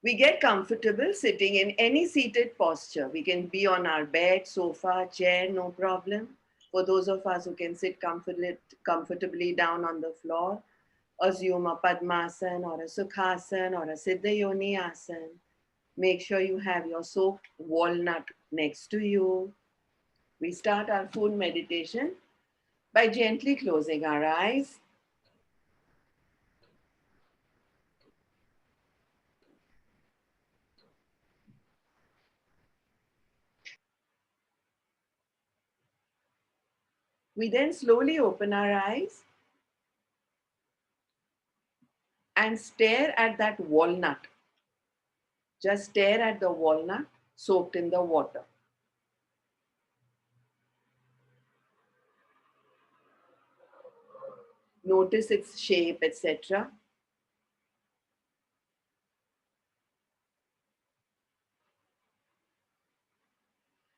We get comfortable sitting in any seated posture. We can be on our bed, sofa, chair, no problem. For those of us who can sit comfortably down on the floor, assume a Padmasana or a Sukhasana or a Siddha Yoni Asana. Make sure you have your soaked walnut next to you. We start our food meditation by gently closing our eyes. We then slowly open our eyes and stare at that walnut. Just stare at the walnut soaked in the water. Notice its shape, etc.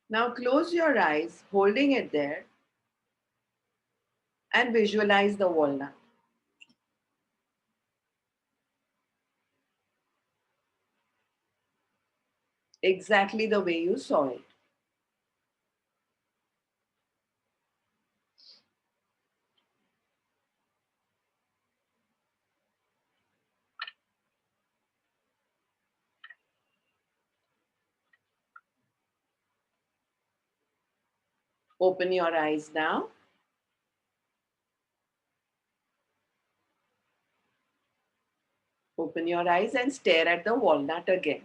Now close your eyes, holding it there, and visualize the walnut. Exactly the way you saw it. Open your eyes now. Open your eyes and stare at the walnut again.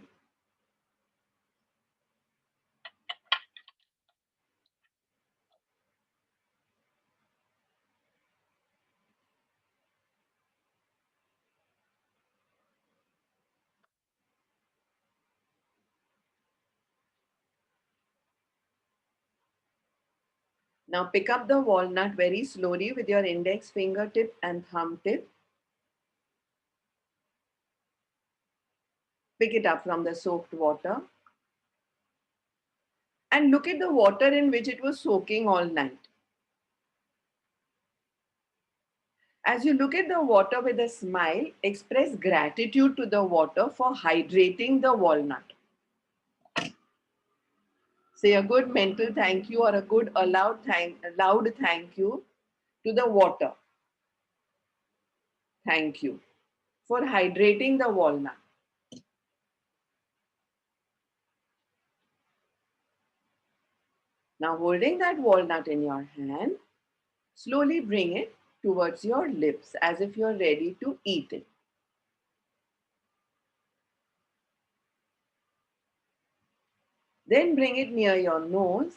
Now pick up the walnut very slowly with your index fingertip and thumb tip. Pick it up from the soaked water and look at the water in which it was soaking all night. As you look at the water with a smile, express gratitude to the water for hydrating the walnut. Say a good mental thank you or a good loud thank you to the water. Thank you for hydrating the walnut. Now holding that walnut in your hand, slowly bring it towards your lips as if you're ready to eat it. Then bring it near your nose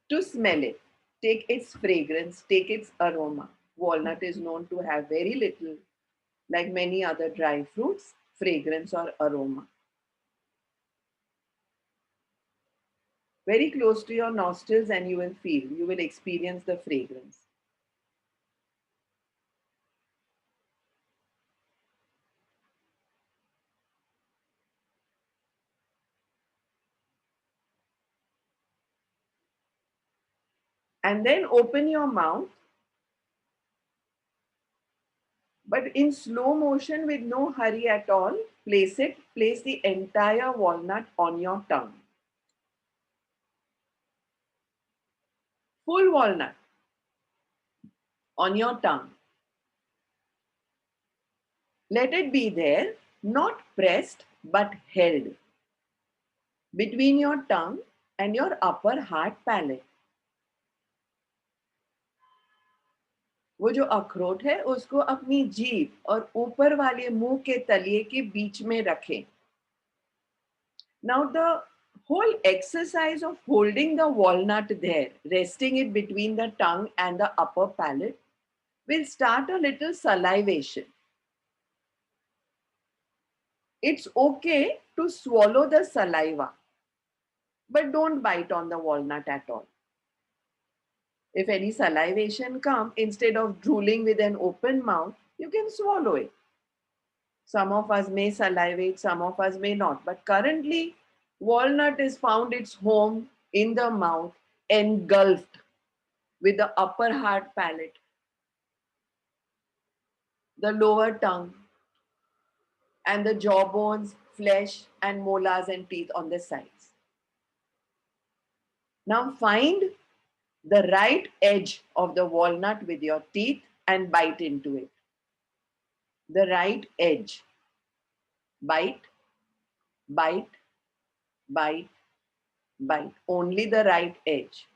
to smell it. Take its fragrance, take its aroma. Walnut is known to have very little, like many other dry fruits, fragrance or aroma. Very close to your nostrils and you will experience the fragrance. And then open your mouth, but in slow motion with no hurry at all, place the entire walnut on your tongue. Full walnut on your tongue. Let it be there, not pressed but held between your tongue and your upper hard palate. वो जो अखरोट है उसको अपनी जीभ और ऊपर वाले मुंह के तलिए के बीच में रखें. Now the whole exercise of holding the walnut there, resting it between the tongue and the upper palate, will start a little salivation. It's okay to swallow the saliva, but don't bite on the walnut at all. If any salivation comes, instead of drooling with an open mouth, you can swallow it. Some of us may salivate, some of us may not. But currently, walnut is found its home in the mouth, engulfed with the upper hard palate, the lower tongue, and the jawbones flesh and molars and teeth on the sides. Now find the right edge of the walnut with your teeth and bite into it. The right edge. Bite, bite, bite, bite. Only the right edge.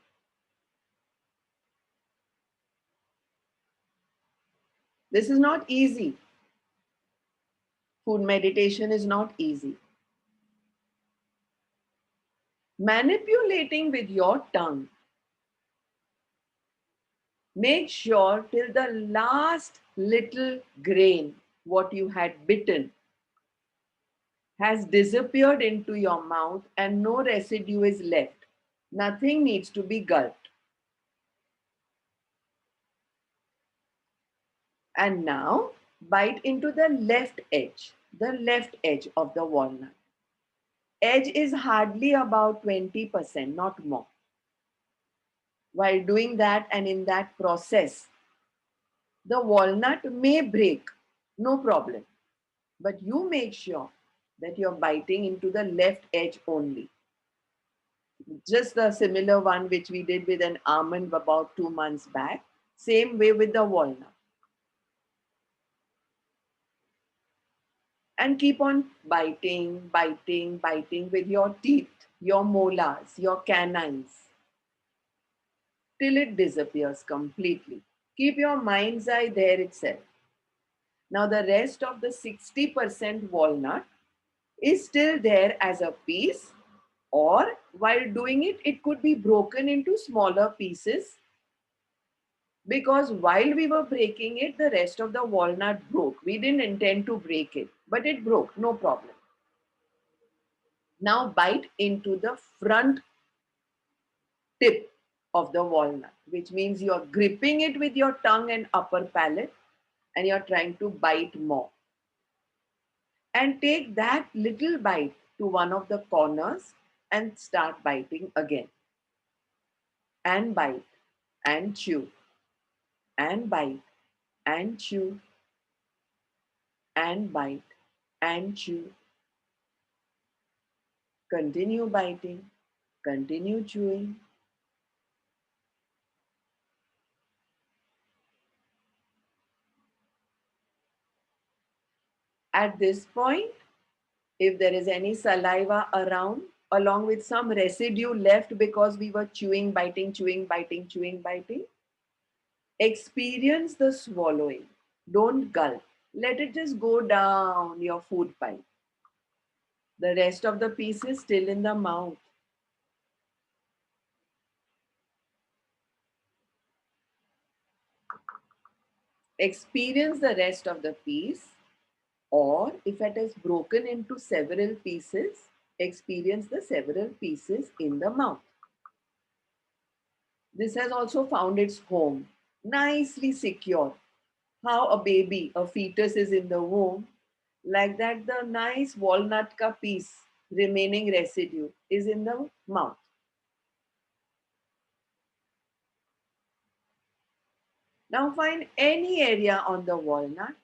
This is not easy. Food meditation is not easy. Manipulating with your tongue. Make sure till the last little grain, what you had bitten, has disappeared into your mouth and no residue is left. Nothing needs to be gulped. And now bite into the left edge of the walnut. Edge is hardly about 20%, not more. While doing that and in that process, the walnut may break, no problem. But you make sure that you're biting into the left edge only. Just the similar one which we did with an almond about 2 months back. Same way with the walnut. And keep on biting, biting, biting with your teeth, your molars, your canines, till it disappears completely. Keep your mind's eye there itself. Now the rest of the 60% walnut is still there as a piece, or while doing it, it could be broken into smaller pieces, because while we were breaking it, the rest of the walnut broke. We didn't intend to break it, but it broke, no problem. Now bite into the front tip of the walnut, which means you're gripping it with your tongue and upper palate and you're trying to bite more. And take that little bite to one of the corners and start biting again. And bite and chew and bite and chew and bite and chew. Continue biting, continue chewing. At this point, if there is any saliva around, along with some residue left because we were chewing, biting, chewing, biting, chewing, biting, experience the swallowing. Don't gulp. Let it just go down your food pipe. The rest of the piece is still in the mouth. Experience the rest of the piece, or if it is broken into several pieces, experience the several pieces in the mouth. This has also found its home, nicely secure. How a baby, a fetus is in the womb, like that the nice walnut ka piece, remaining residue, is in the mouth. Now find any area on the walnut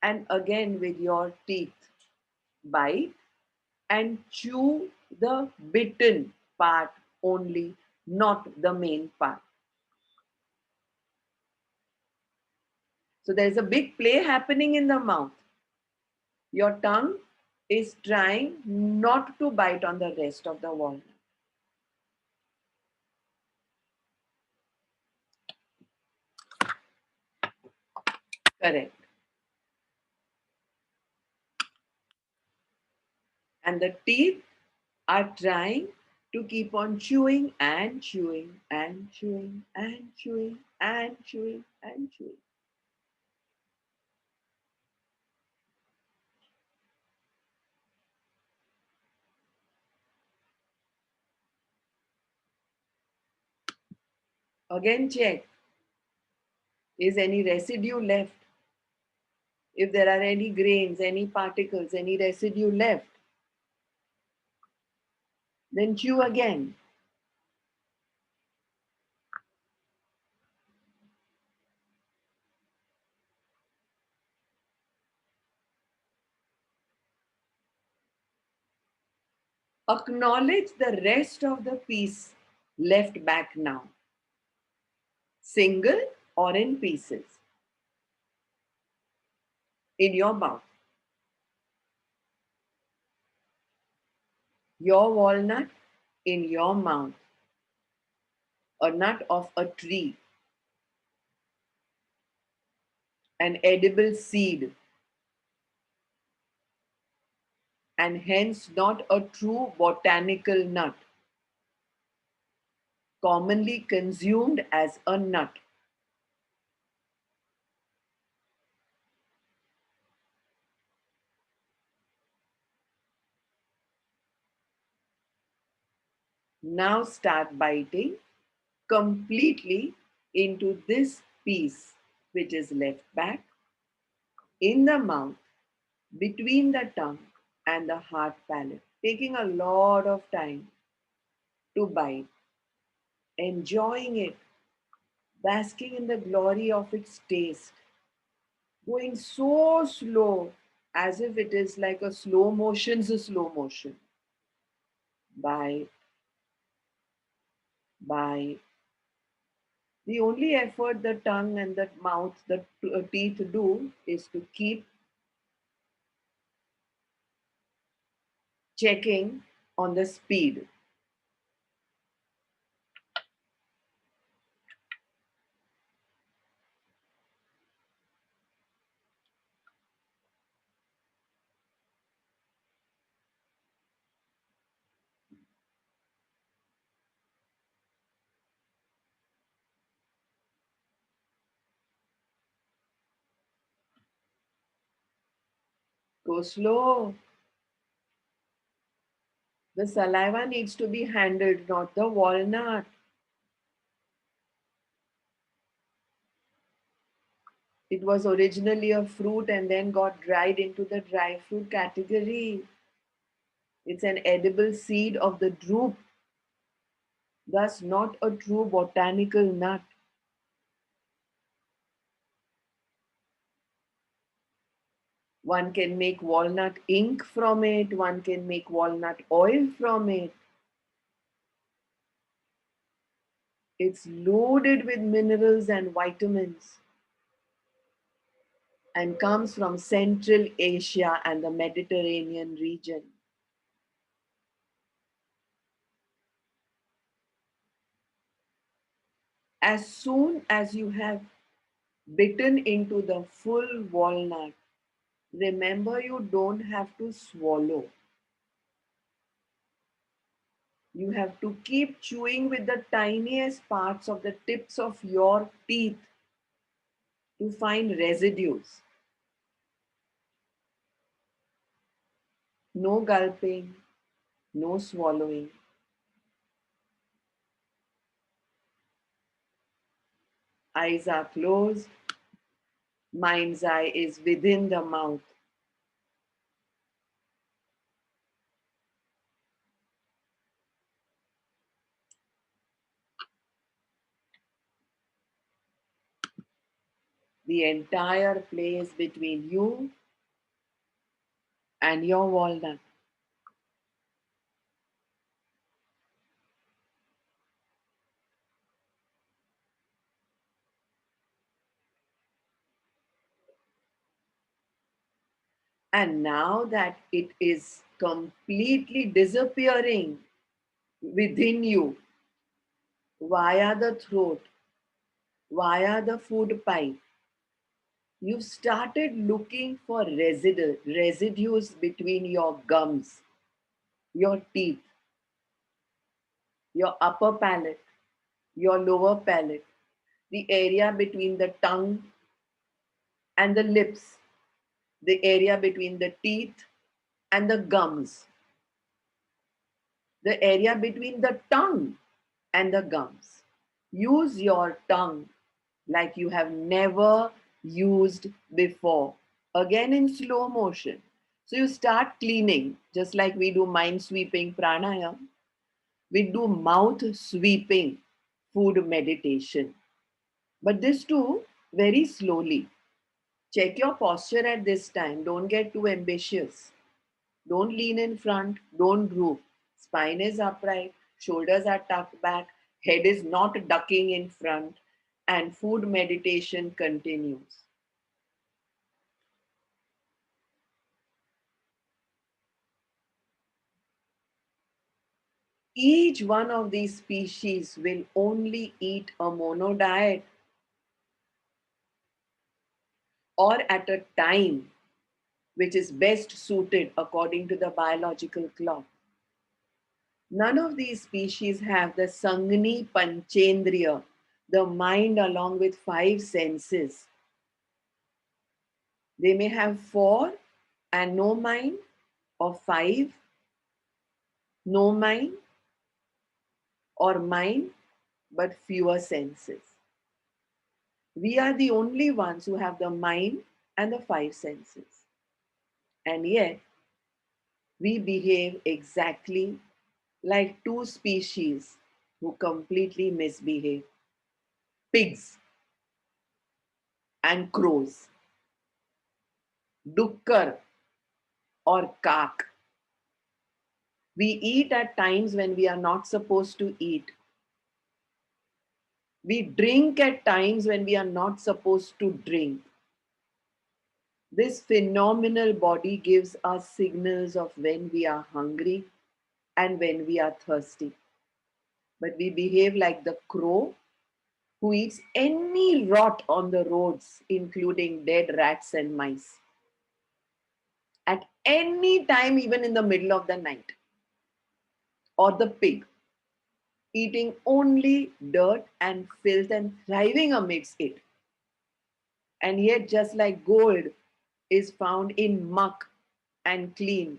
and again with your teeth, bite and chew the bitten part only, not the main part. So there's a big play happening in the mouth. Your tongue is trying not to bite on the rest of the walnut. Correct. And the teeth are trying to keep on chewing and chewing and chewing and chewing and chewing and chewing. Again, check. Is any residue left? If there are any grains, any particles, any residue left, then chew again. Acknowledge the rest of the piece left back now, single or in pieces, in your mouth. Your walnut in your mouth, a nut of a tree, an edible seed, and hence not a true botanical nut, commonly consumed as a nut. Now start biting completely into this piece which is left back in the mouth, between the tongue and the hard palate, taking a lot of time to bite, enjoying it, basking in the glory of its taste, going so slow as if it is like a slow motion. Bite, bite. The only effort the tongue and the mouth, the teeth do is to keep checking on the speed. Go slow. The saliva needs to be handled, not the walnut. It was originally a fruit and then got dried into the dry fruit category. It's an edible seed of the drupe, thus not a true botanical nut. One can make walnut ink from it, one can make walnut oil from it. It's loaded with minerals and vitamins and comes from Central Asia and the Mediterranean region. As soon as you have bitten into the full walnut, remember you don't have to swallow. You have to keep chewing with the tiniest parts of the tips of your teeth to find residues. No gulping, no swallowing. Eyes are closed, mind's eye is within the mouth. The entire place between you and your walnut. And now that it is completely disappearing within you via the throat, via the food pipe, you've started looking for residues between your gums, your teeth, your upper palate, your lower palate, the area between the tongue and the lips, the area between the teeth and the gums, the area between the tongue and the gums. Use your tongue like you have never used before. Again in slow motion. So you start cleaning, just like we do mind sweeping pranayam. We do mouth sweeping food meditation. But this too, very slowly. Check your posture at this time. Don't get too ambitious. Don't lean in front. Don't droop. Spine is upright, shoulders are tucked back, head is not ducking in front, and food meditation continues. Each one of these species will only eat a mono diet or at a time which is best suited according to the biological clock. None of these species have the Sangni Panchendriya, the mind along with five senses. They may have four and no mind, or five, no mind, or mind, but fewer senses. We are the only ones who have the mind and the five senses. And yet, we behave exactly like two species who completely misbehave: pigs and crows, dukkar or kak. We eat at times when we are not supposed to eat. We drink at times when we are not supposed to drink. This phenomenal body gives us signals of when we are hungry and when we are thirsty. But we behave like the crow who eats any rot on the roads, including dead rats and mice, at any time, even in the middle of the night. Or the pig, eating only dirt and filth and thriving amidst it. And yet, just like gold is found in muck and cleaned,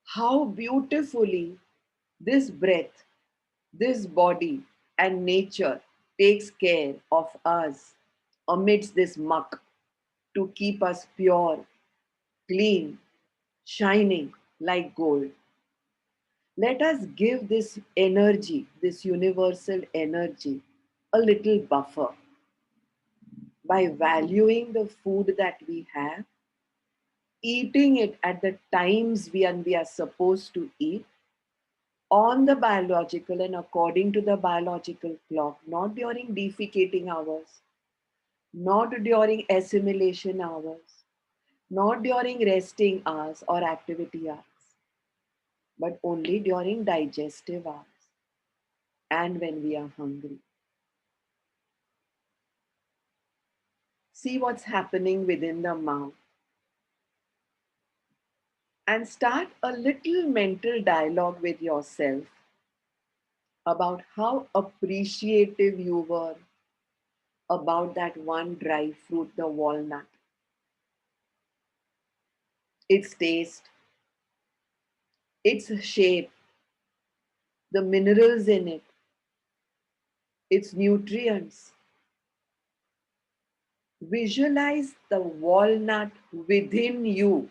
how beautifully this breath, this body, and nature takes care of us amidst this muck to keep us pure, clean, shining like gold. Let us give this energy, this universal energy, a little buffer by valuing the food that we have, eating it at the times we are supposed to eat, on the biological and according to the biological clock, not during defecating hours, not during assimilation hours, not during resting hours or activity hours, but only during digestive hours and when we are hungry. See what's happening within the mouth and start a little mental dialogue with yourself about how appreciative you were about that one dry fruit, the walnut. Its taste, its shape, the minerals in it, its nutrients. Visualize the walnut within you,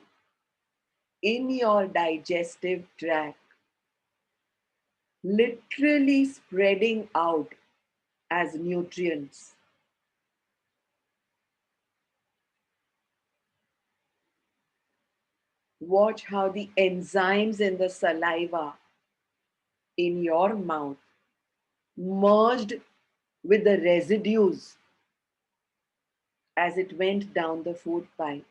in your digestive tract, literally spreading out as nutrients. Watch how the enzymes in the saliva in your mouth merged with the residues as it went down the food pipe.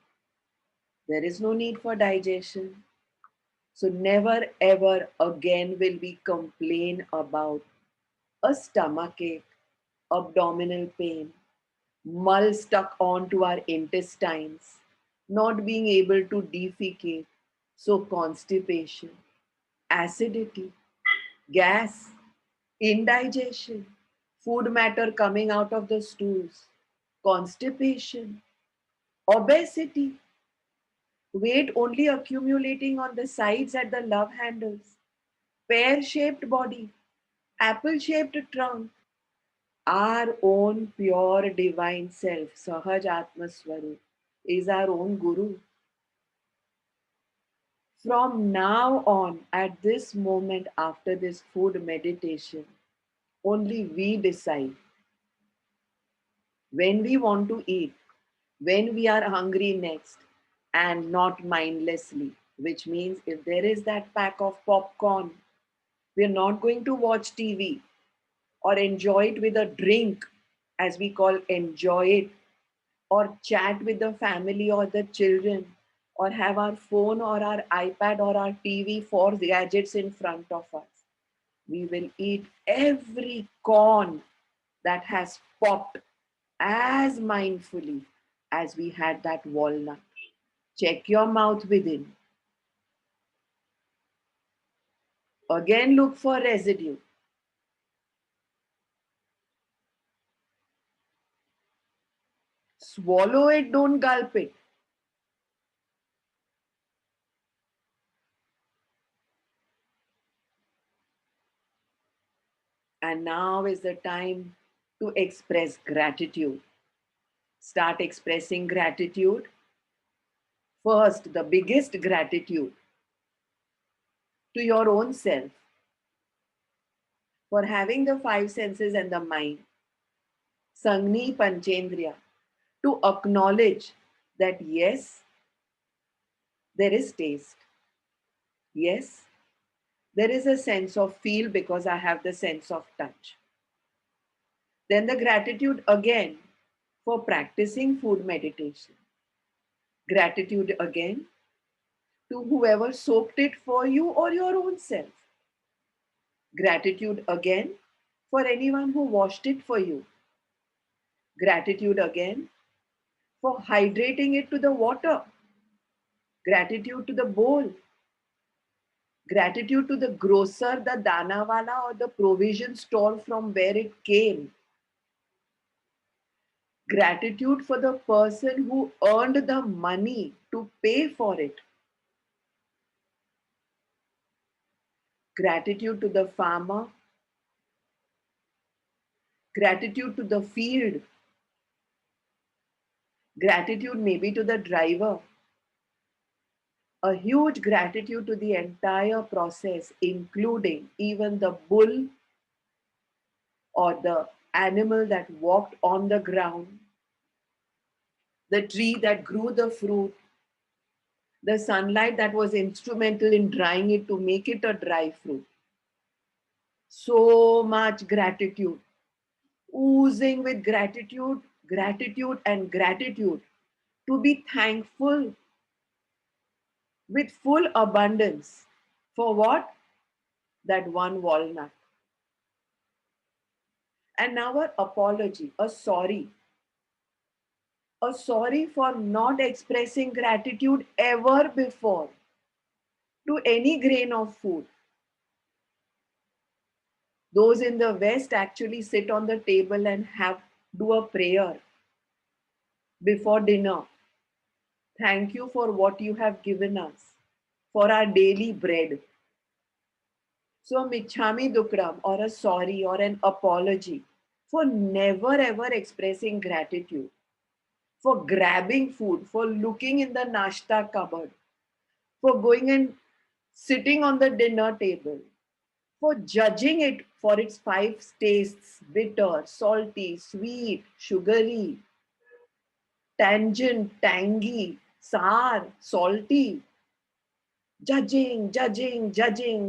There is no need for digestion. So never ever again will we complain about a stomachache, abdominal pain, mull stuck onto our intestines, not being able to defecate. So constipation, acidity, gas, indigestion, food matter coming out of the stools, constipation, obesity, weight only accumulating on the sides at the love handles, pear-shaped body, apple-shaped trunk. Our own pure divine self, Sahaj Atma Swarup, is our own guru. From now on, at this moment after this food meditation, only we decide when we want to eat, when we are hungry next, and not mindlessly. Which means if there is that pack of popcorn We are not going to watch TV or enjoy it with a drink, as we call enjoy it, or chat with the family or the children, or have our phone or our iPad or our TV, four gadgets in front of us. We will eat every corn that has popped as mindfully as we had that walnut. Check your mouth within. Again, look for residue. Swallow it, don't gulp it. And now is the time to express gratitude. Start expressing gratitude. First, the biggest gratitude to your own self for having the five senses and the mind, Sangni Panchendriya, to acknowledge that yes, there is taste. Yes, there is a sense of feel because I have the sense of touch. Then the gratitude again for practicing food meditation. Gratitude again to whoever soaked it for you or your own self. Gratitude again for anyone who washed it for you. Gratitude again for hydrating it to the water. Gratitude to the bowl. Gratitude to the grocer, the danawala, or the provision store from where it came. Gratitude for the person who earned the money to pay for it. Gratitude to the farmer. Gratitude to the field. Gratitude maybe to the driver. A huge gratitude to the entire process, including even the bull or the animal that walked on the ground, the tree that grew the fruit, the sunlight that was instrumental in drying it to make it a dry fruit. So much gratitude, oozing with gratitude, gratitude, and gratitude to be thankful with full abundance. For what? That one walnut. And now an apology, a sorry for not expressing gratitude ever before to any grain of food. Those in the West actually sit on the table and do a prayer before dinner. Thank you for what you have given us, for our daily bread. So, Michhami Dukram, or a sorry or an apology for never ever expressing gratitude, for grabbing food, for looking in the nashta cupboard, for going and sitting on the dinner table, for judging it for its five tastes: bitter, salty, sweet, sugary, tangent, tangy, sour, salty. Judging,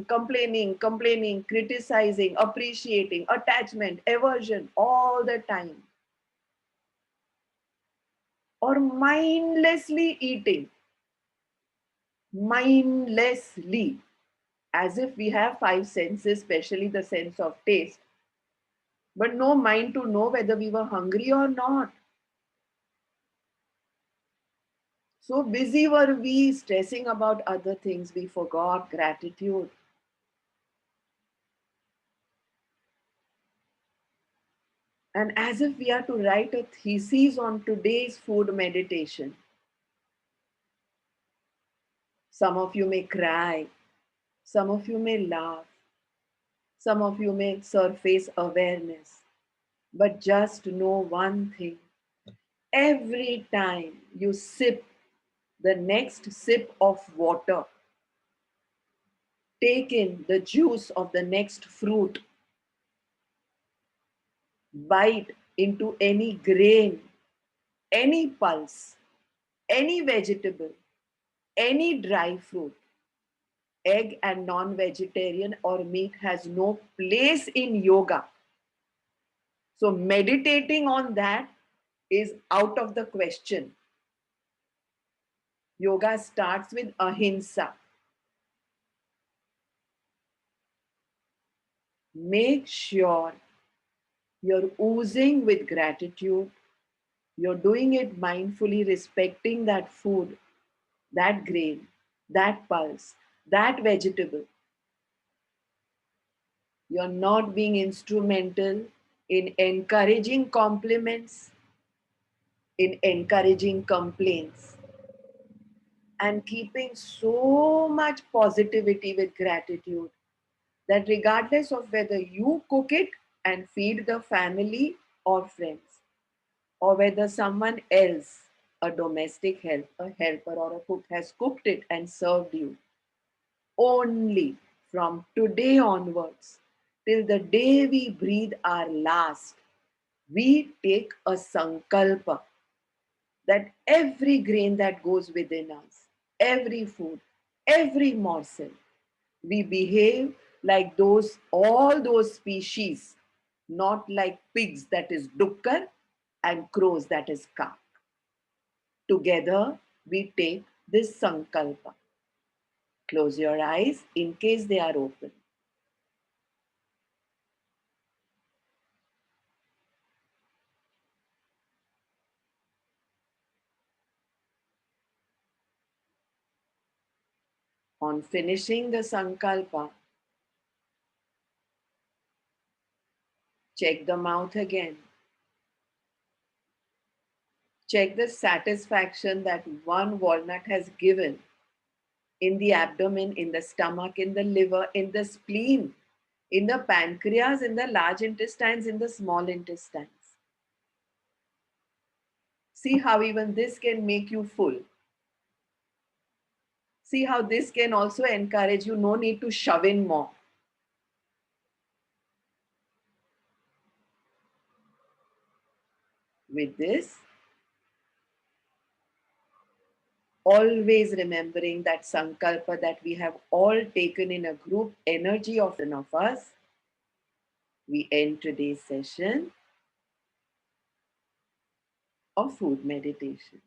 complaining, criticizing, appreciating, attachment, aversion, all the time. Or mindlessly eating, mindlessly, as if we have five senses, especially the sense of taste, but no mind to know whether we were hungry or not. So busy were we stressing about other things, we forgot gratitude. And as if we are to write a thesis on today's food meditation. Some of you may cry, some of you may laugh, some of you may surface awareness. But just know one thing: every time you sip the next sip of water, take in the juice of the next fruit, bite into any grain, any pulse, any vegetable, any dry fruit. egg and non-vegetarian or meat has no place in yoga. So meditating on that is out of the question. Yoga starts with ahimsa. Make sure you're oozing with gratitude. You're doing it mindfully, respecting that food, that grain, that pulse, that vegetable. You're not being instrumental in encouraging compliments, in encouraging complaints, and keeping so much positivity with gratitude that regardless of whether you cook it and feed the family or friends, or whether someone else, a domestic help, a helper or a cook has cooked it and served you, only from today onwards, till the day we breathe our last, we take a sankalpa that every grain that goes within us, every food, every morsel, we behave like those, all those species, not like pigs, that is dukkar, and crows, that is ka. Together, we take this sankalpa. Close your eyes in case they are open. On finishing the sankalpa, check the mouth again. Check the satisfaction that one walnut has given in the abdomen, in the stomach, in the liver, in the spleen, in the pancreas, in the large intestines, in the small intestines. See how even this can make you full. See how this can also encourage you, no need to shove in more. With this, always remembering that sankalpa that we have all taken in a group energy of us, we end today's session of food meditation.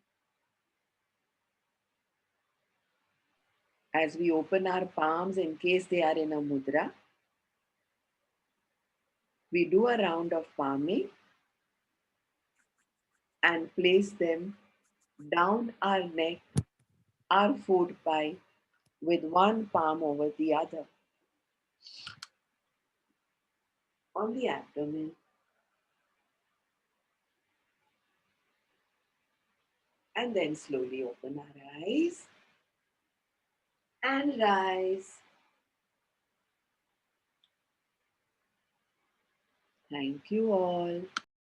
As we open our palms in case they are in a mudra, we do a round of palming and place them down our neck, our food pipe, with one palm over the other on the abdomen, and then slowly open our eyes and rise. Thank you all.